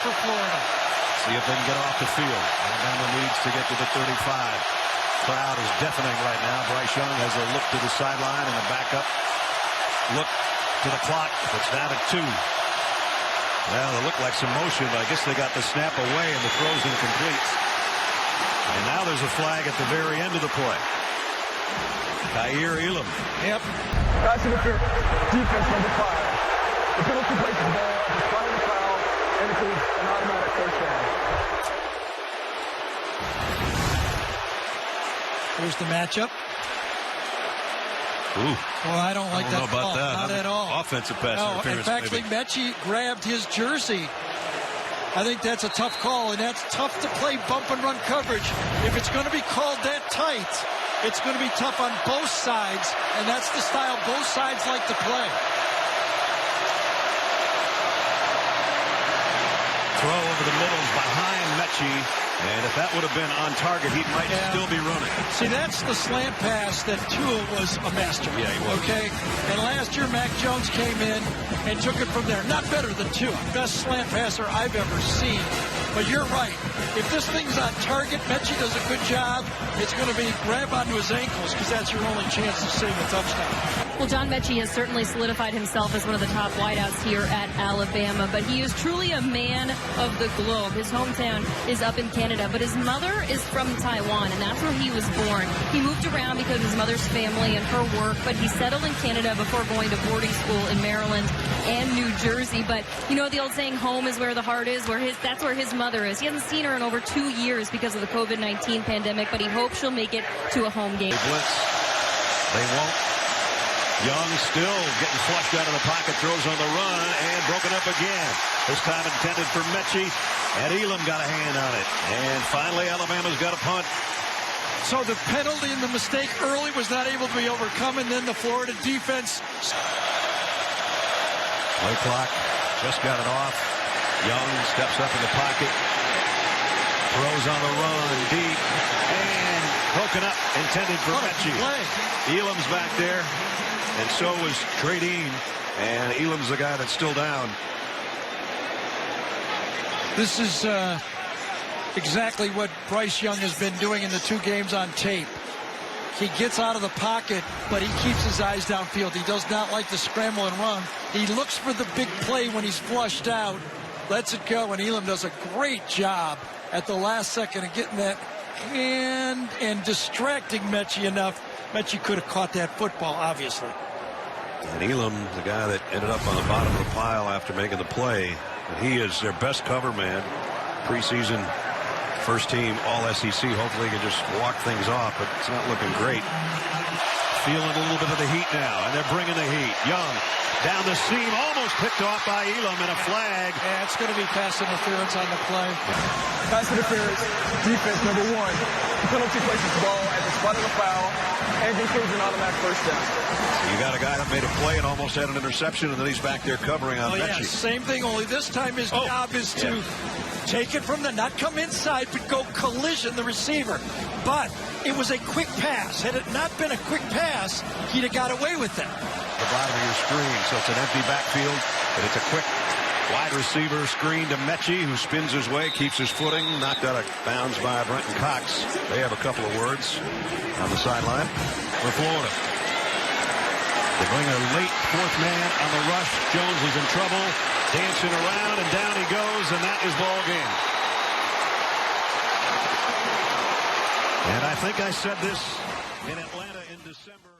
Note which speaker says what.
Speaker 1: for Florida.
Speaker 2: See if they can get off the field. Alabama needs to get to the 35. Crowd is deafening right now. Bryce Young has a look to the sideline and a backup look to the clock. It's down at 2. Well, it looked like some motion, but I guess they got the snap away and the throw's incomplete. And now there's a flag at the very end of the play. Kaiir Elam.
Speaker 1: Yep.
Speaker 3: Pass interference. Defense number 5. The penalty places the ball at the front of the foul and includes an automatic first down.
Speaker 1: Here's the matchup.
Speaker 2: Ooh.
Speaker 1: Well, I don't like that
Speaker 2: call.
Speaker 1: Not at all.
Speaker 2: Offensive pass interference.
Speaker 1: In fact,
Speaker 2: maybe.
Speaker 1: Metchie grabbed his jersey. I think that's a tough call, and that's tough to play bump and run coverage. If it's going to be called that tight, it's going to be tough on both sides, and that's the style both sides like to play.
Speaker 2: Throw over the middle behind Metchie, and if that would have been on target, he might still be running.
Speaker 1: See, that's the slant pass that Tua was a master.
Speaker 2: Yeah, he was.
Speaker 1: Okay, and last year Mac Jones came in and took it from there. Not better than Tua, best slant passer I've ever seen. But you're right. If this thing's on target, Metchie does a good job. It's going to be grab onto his ankles because that's your only chance to save a touchdown.
Speaker 4: Well, John Metchie has certainly solidified himself as one of the top wideouts here at Alabama, but he is truly a man of the globe. His hometown is up in Canada, but his mother is from Taiwan, and that's where he was born. He moved around because of his mother's family and her work, but he settled in Canada before going to boarding school in Maryland and New Jersey. But you know the old saying, home is where the heart is, that's where his mother is. He hasn't seen her in over 2 years because of the COVID-19 pandemic, but he hopes she'll make it to a home game.
Speaker 2: They blitz. They won't. Young still getting flushed out of the pocket, throws on the run, and broken up again. This time intended for Metchie, and Elam got a hand on it. And finally, Alabama's got a punt.
Speaker 1: So the penalty and the mistake early was not able to be overcome, and then the Florida defense.
Speaker 2: Play clock, just got it off. Young steps up in the pocket, throws on the run, deep, and broken up, intended for Metchie. Elam's back there. And so is Trey Dean, and Elam's the guy that's still down.
Speaker 1: This is exactly what Bryce Young has been doing in the 2 games on tape. He gets out of the pocket, but he keeps his eyes downfield. He does not like to scramble and run. He looks for the big play when he's flushed out, lets it go, and Elam does a great job at the last second of getting that hand and distracting Metchie enough. Metchie could have caught that football, obviously.
Speaker 2: And Elam, the guy that ended up on the bottom of the pile after making the play, he is their best cover man. Preseason first team all SEC. Hopefully he can just walk things off, but it's not looking great. Feeling a little bit of the heat now, and they're bringing the heat. Young down the seam, almost picked off by Elam, and a flag.
Speaker 1: Yeah, it's going to be pass interference on the play.
Speaker 3: Pass interference. Defense number 1. The penalty places the ball at the spot of the foul and includes an automatic first down.
Speaker 2: You got a guy that made a play and almost had an interception, and then he's back there covering on Metchie.
Speaker 1: Same thing, only this time his job is to take it from not come inside, but go collision the receiver. But it was a quick pass. Had it not been a quick pass, he'd have got away with that.
Speaker 2: The bottom of your screen, so it's an empty backfield, and it's a quick wide receiver screen to Metchie, who spins his way, keeps his footing, knocked out of bounds by Brenton Cox. They have a couple of words on the sideline for Florida. They bring a late 4th man on the rush. Jones is in trouble, dancing around, and down he goes, and that is ball game. And I think I said this in Atlanta in December.